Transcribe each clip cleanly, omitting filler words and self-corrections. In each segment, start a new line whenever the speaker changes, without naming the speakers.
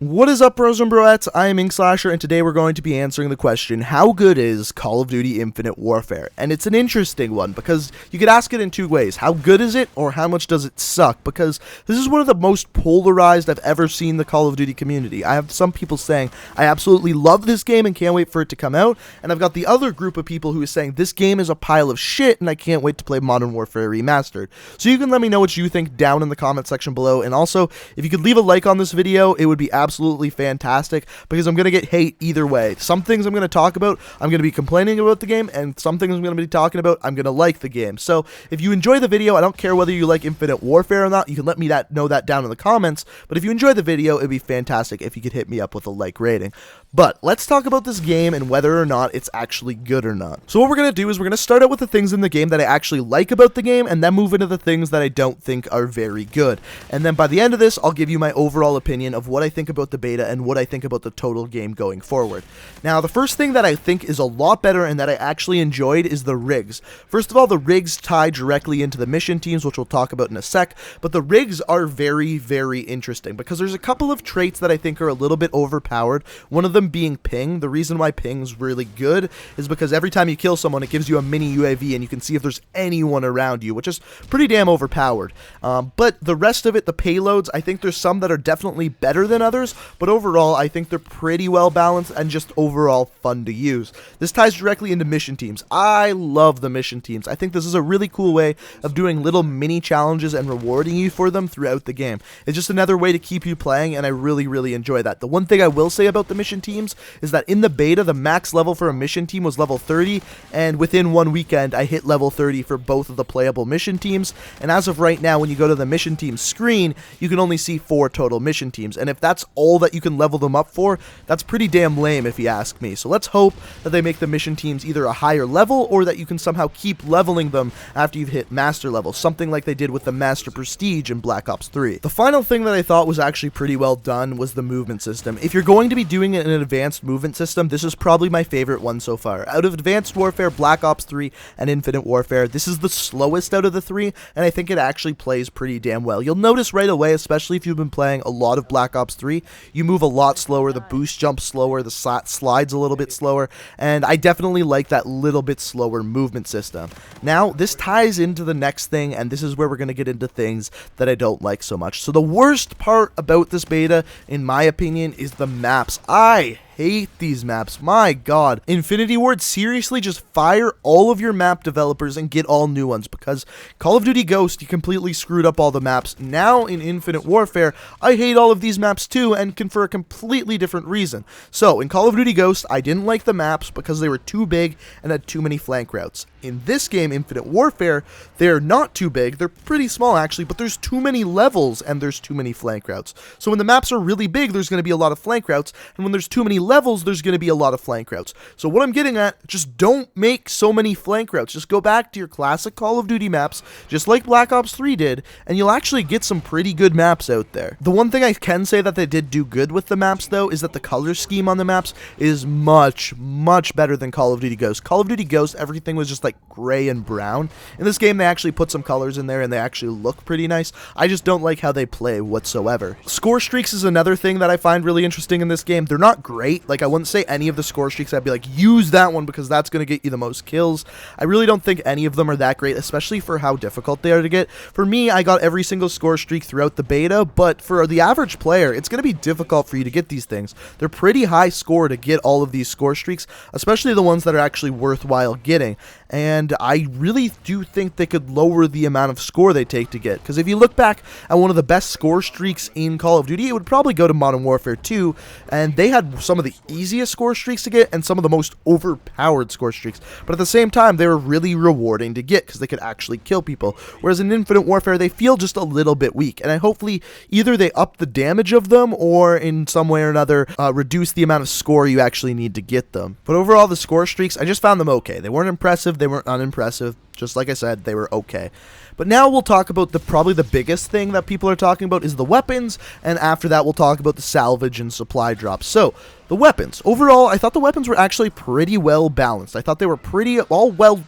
What is up, bros and broettes? I am Inkslasher, and today we're going to be answering the question, how good is Call of Duty Infinite Warfare? And it's an interesting one, because you could ask it in two ways. How good is it, or how much does it suck? Because this is one of the most polarized I've ever seen the Call of Duty community. I have some people saying, I absolutely love this game and can't wait for it to come out, and I've got the other group of people who is saying, this game is a pile of shit, and I can't wait to play Modern Warfare Remastered. So you can let me know what you think down in the comment section below, and also, if you could leave a like on this video, it would be absolutely fantastic, because I'm going to get hate either way. Some things I'm going to talk about, I'm going to be complaining about the game, and some things I'm going to be talking about, I'm going to like the game. So if you enjoy the video, I don't care whether you like Infinite Warfare or not, you can let me know that down in the comments, but if you enjoy the video, it'd be fantastic if you could hit me up with a like rating. But let's talk about this game and whether or not it's actually good or not. So what we're going to do is we're going to start out with the things in the game that I actually like about the game, and then move into the things that I don't think are very good. And then by the end of this, I'll give you my overall opinion of what I think about the beta and what I think about the total game going forward. Now, the first thing that I think is a lot better and that I actually enjoyed is the rigs. First of all, the rigs tie directly into the mission teams, which we'll talk about in a sec, but the rigs are very, very interesting because there's a couple of traits that I think are a little bit overpowered. One of them being ping. The reason why ping's really good is because every time you kill someone, it gives you a mini UAV and you can see if there's anyone around you, which is pretty damn overpowered. But the rest of it, the payloads, I think there's some that are definitely better than others, but overall, I think they're pretty well balanced and just overall fun to use. This ties directly into mission teams. I love the mission teams. I think this is a really cool way of doing little mini challenges and rewarding you for them throughout the game. It's just another way to keep you playing, and I really, really enjoy that. The one thing I will say about the mission teams is that in the beta, the max level for a mission team was level 30, and within one weekend, I hit level 30 for both of the playable mission teams, and as of right now, when you go to the mission team screen, you can only see 4 total mission teams, and if that's all that you can level them up for, that's pretty damn lame if you ask me. So let's hope that they make the mission teams either a higher level, or that you can somehow keep leveling them after you've hit master level, something like they did with the Master Prestige in Black Ops 3. The final thing that I thought was actually pretty well done was the movement system. If you're going to be doing an advanced movement system, this is probably my favorite one so far. Out of Advanced Warfare, Black Ops 3, and Infinite Warfare, this is the slowest out of the three, and I think it actually plays pretty damn well. You'll notice right away, especially if you've been playing a lot of Black Ops 3, you move a lot slower, the boost jumps slower, the slides a little bit slower, and I definitely like that little bit slower movement system. Now, this ties into the next thing, and this is where we're going to get into things that I don't like so much. So the worst part about this beta, in my opinion, is the maps. I hate these maps. My god. Infinity Ward, seriously, just fire all of your map developers and get all new ones, because Call of Duty Ghost, you completely screwed up all the maps. Now in Infinite Warfare, I hate all of these maps too, and for a completely different reason. So in Call of Duty Ghost, I didn't like the maps because they were too big and had too many flank routes. In this game, Infinite Warfare, they're not too big, they're pretty small actually, but there's too many levels and there's too many flank routes. So when the maps are really big, there's going to be a lot of flank routes, and when there's too many levels, there's going to be a lot of flank routes. So what I'm getting at, just don't make so many flank routes. Just go back to your classic Call of Duty maps, just like Black Ops 3 did, and you'll actually get some pretty good maps out there. The one thing I can say that they did do good with the maps, though, is that the color scheme on the maps is much, much better than Call of Duty Ghost. Call of Duty Ghost, everything was just like gray and brown. In this game, they actually put some colors in there, and they actually look pretty nice. I just don't like how they play whatsoever. Score streaks is another thing that I find really interesting in this game. They're not great. Like, I wouldn't say any of the score streaks I'd be like, use that one because that's going to get you the most kills. I really don't think any of them are that great, especially for how difficult they are to get. For me, I got every single score streak throughout the beta, but for the average player, it's going to be difficult for you to get these things. They're pretty high score to get all of these score streaks, especially the ones that are actually worthwhile getting. And I really do think they could lower the amount of score they take to get, because if you look back at one of the best score streaks in Call of Duty, it would probably go to Modern Warfare 2, and they had some of the easiest score streaks to get and some of the most overpowered score streaks, but at the same time, they were really rewarding to get because they could actually kill people, whereas in Infinite Warfare, they feel just a little bit weak, and hopefully either they up the damage of them or in some way or another reduce the amount of score you actually need to get them. But overall, the score streaks, I just found them okay. They weren't impressive, they weren't unimpressive, just like I said, they were okay. But now we'll talk about probably the biggest thing that people are talking about is the weapons, and after that we'll talk about the salvage and supply drops. So, The weapons. Overall, I thought the weapons were actually pretty well balanced. I thought they were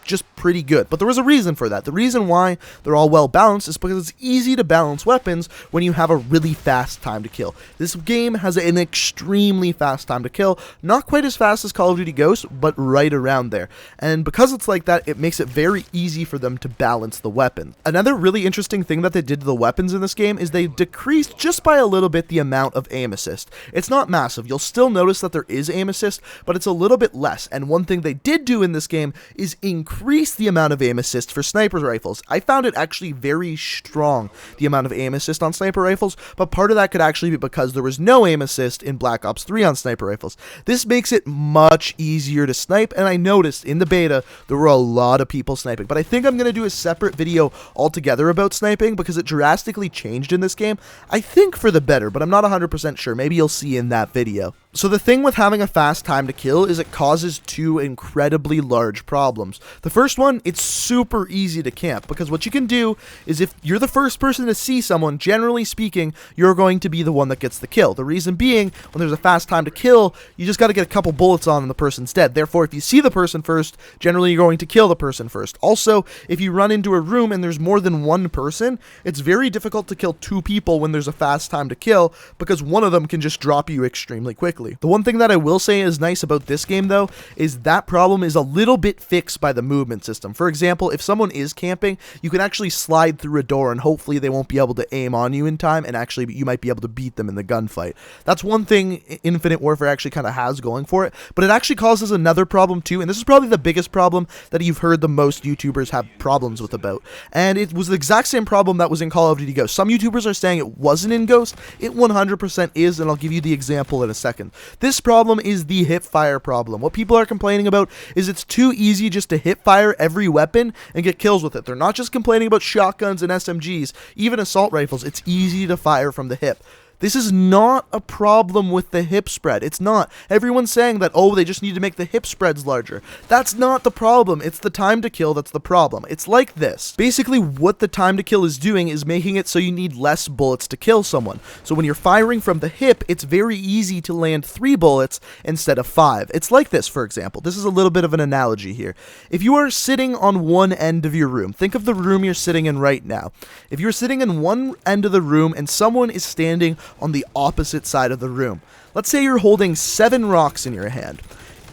just pretty good. But there was a reason for that. The reason why they're all well balanced is because it's easy to balance weapons when you have a really fast time to kill. This game has an extremely fast time to kill. Not quite as fast as Call of Duty Ghosts, but right around there. And because it's like that, it makes it very easy for them to balance the weapon. Another really interesting thing that they did to the weapons in this game is they decreased just by a little bit the amount of aim assist. It's not massive. You'll still notice that there is aim assist, but it's a little bit less. And one thing they did do in this game is increase the amount of aim assist for sniper rifles. I found it actually very strong, the amount of aim assist on sniper rifles, but part of that could actually be because there was no aim assist in Black Ops 3 on sniper rifles. This makes it much easier to snipe, and I noticed in the beta there were a lot of people sniping, but I think I'm going to do a separate video altogether about sniping because it drastically changed in this game. I think for the better, but I'm not 100% sure. Maybe you'll see in that video. So the thing with having a fast time to kill is it causes two incredibly large problems. The first one, it's super easy to camp, because what you can do is if you're the first person to see someone, generally speaking, you're going to be the one that gets the kill. The reason being, when there's a fast time to kill, you just got to get a couple bullets on and the person's dead. Therefore, if you see the person first, generally you're going to kill the person first. Also, if you run into a room and there's more than one person, it's very difficult to kill two people when there's a fast time to kill, because one of them can just drop you extremely quickly. The one thing that I will say is nice about this game, though, is that problem is a little bit fixed by the movement system. For example, if someone is camping, you can actually slide through a door and hopefully they won't be able to aim on you in time, and actually you might be able to beat them in the gunfight. That's one thing Infinite Warfare actually kind of has going for it, but it actually causes another problem too, and this is probably the biggest problem that you've heard the most YouTubers have problems with about, and it was the exact same problem that was in Call of Duty Ghosts. Some YouTubers are saying it wasn't in Ghost. It 100% is, and I'll give you the example in a second. This problem is the Hipfire problem. What people are complaining about is it's too easy just to hipfire every weapon and get kills with it. They're not just complaining about shotguns and SMGs, even assault rifles. It's easy to fire from the hip. This is not a problem with the hip spread. It's not. Everyone's saying that, oh, they just need to make the hip spreads larger. That's not the problem. It's the time to kill that's the problem. It's like this. Basically, what the time to kill is doing is making it so you need less bullets to kill someone. So when you're firing from the hip, it's very easy to land 3 bullets instead of 5. It's like this, for example. This is a little bit of an analogy here. If you are sitting on one end of your room, think of the room you're sitting in right now. If you're sitting in one end of the room and someone is standing on the opposite side of the room. Let's say you're holding 7 rocks in your hand.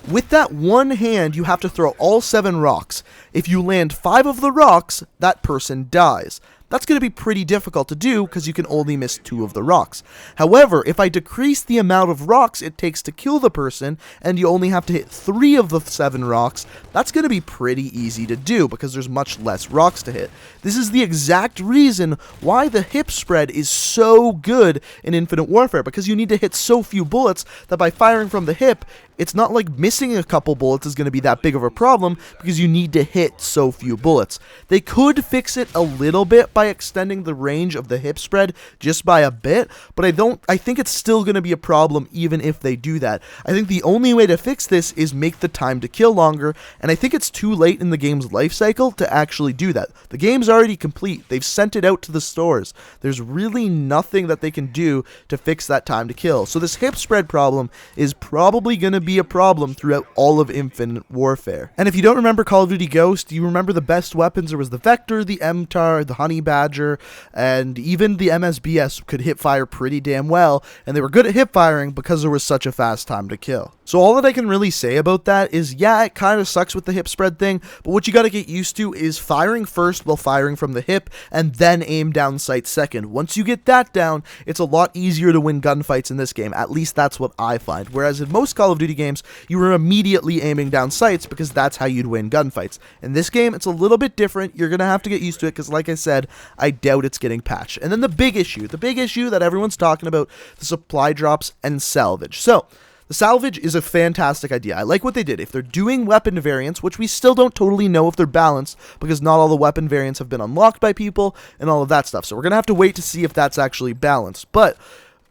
With that one hand, you have to throw all 7 rocks. If you land 5 of the rocks, that person dies. That's going to be pretty difficult to do because you can only miss 2 of the rocks. However, if I decrease the amount of rocks it takes to kill the person, and you only have to hit 3 of the 7 rocks, that's going to be pretty easy to do because there's much less rocks to hit. This is the exact reason why the hip spread is so good in Infinite Warfare, because you need to hit so few bullets that by firing from the hip, it's not like missing a couple bullets is going to be that big of a problem because you need to hit so few bullets. They could fix it a little bit by extending the range of the hip spread just by a bit, but I think it's still going to be a problem even if they do that. I think the only way to fix this is make the time to kill longer, and I think it's too late in the game's life cycle to actually do that. The game's already complete. They've sent it out to the stores. There's really nothing that they can do to fix that time to kill. So this hip spread problem is probably going to be a problem throughout all of Infinite Warfare. And if you don't remember Call of Duty Ghost, you remember the best weapons. There was the Vector, the MTAR, the Honey Badger, and even the MSBS could hip fire pretty damn well, and they were good at hip firing because there was such a fast time to kill. So all that I can really say about that is, yeah, it kind of sucks with the hip spread thing, but what you got to get used to is firing first while firing from the hip, and then aim down sight second. Once you get that down, it's a lot easier to win gunfights in this game. At least that's what I find. Whereas in most Call of Duty games, you were immediately aiming down sights because that's how you'd win gunfights. In this game, it's a little bit different. You're going to have to get used to it because, like I said, I doubt it's getting patched. And then the big issue that everyone's talking about, the supply drops and salvage. So, the salvage is a fantastic idea. I like what they did. If they're doing weapon variants, which we still don't totally know if they're balanced because not all the weapon variants have been unlocked by people and all of that stuff. So we're going to have to wait to see if that's actually balanced. But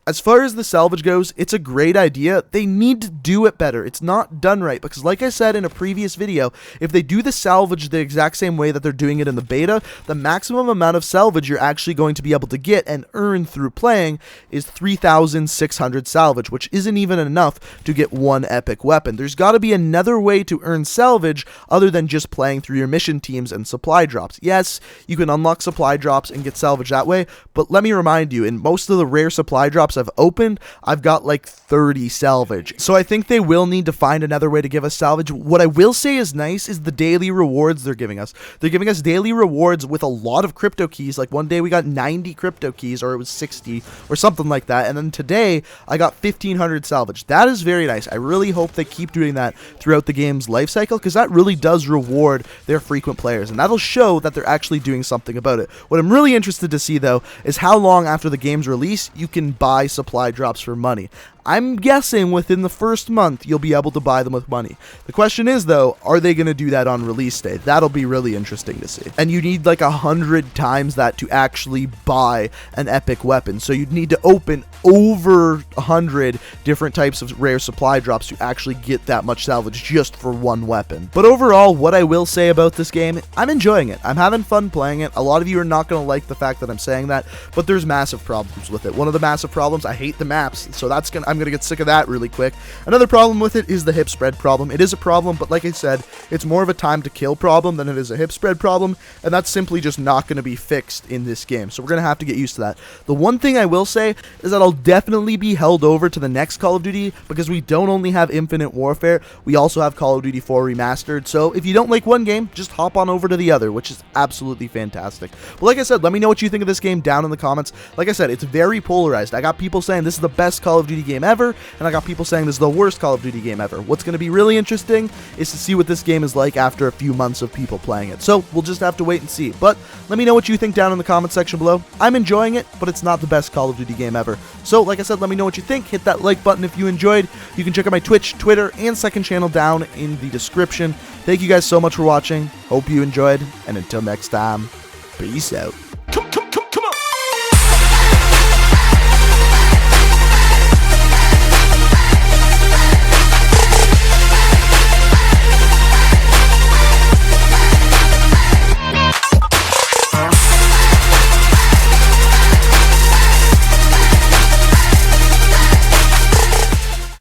As far as the salvage goes, it's a great idea. They need to do it better. It's not done right, because like I said in a previous video, if they do the salvage the exact same way that they're doing it in the beta, the maximum amount of salvage you're actually going to be able to get and earn through playing is 3,600 salvage, which isn't even enough to get one epic weapon. There's got to be another way to earn salvage other than just playing through your mission teams and supply drops. Yes, you can unlock supply drops and get salvage that way, but let me remind you, in most of the rare supply drops I've opened, I've got like 30 salvage. So I think they will need to find another way to give us salvage. What I will say is nice is the daily rewards they're giving us. They're giving us daily rewards with a lot of crypto keys. Like one day we got 90 crypto keys, or it was 60 or something like that. And then today I got 1,500 salvage. That is very nice. I really hope they keep doing that throughout the game's life cycle, because that really does reward their frequent players, and that'll show that they're actually doing something about it. What I'm really interested to see, though, is how long after the game's release you can buy supply drops for money. I'm guessing within the first month you'll be able to buy them with money. The question is, though, are they going to do that on release day? That'll be really interesting to see. And you need like 100 times that to actually buy an epic weapon. So you'd need to open over 100 different types of rare supply drops to actually get that much salvage just for one weapon. But overall, what I will say about this game, I'm enjoying it. I'm having fun playing it. A lot of you are not going to like the fact that I'm saying that, but there's massive problems with it. One of the massive problems, I hate the maps, so I'm going to get sick of that really quick. Another problem with it is the hip spread problem. It is a problem, but like I said, it's more of a time to kill problem than it is a hip spread problem, and that's simply just not going to be fixed in this game, so we're going to have to get used to that. The one thing I will say is that I'll definitely be held over to the next Call of Duty, because we don't only have Infinite Warfare, we also have Call of Duty 4 Remastered, so if you don't like one game, just hop on over to the other, which is absolutely fantastic. But like I said, let me know what you think of this game down in the comments. Like I said, it's very polarized. I got people saying this is the best Call of Duty game ever, and I got people saying this is the worst Call of Duty game ever. What's going to be really interesting is to see what this game is like after a few months of people playing it. So we'll just have to wait and see. But let me know what you think down in the comment section below. I'm enjoying it, but it's not the best Call of Duty game ever. So like I said, let me know what you think. Hit that like button if you enjoyed. You can check out my Twitch, Twitter, and second channel down in the description. Thank you guys so much for watching. Hope you enjoyed, and until next time, peace out.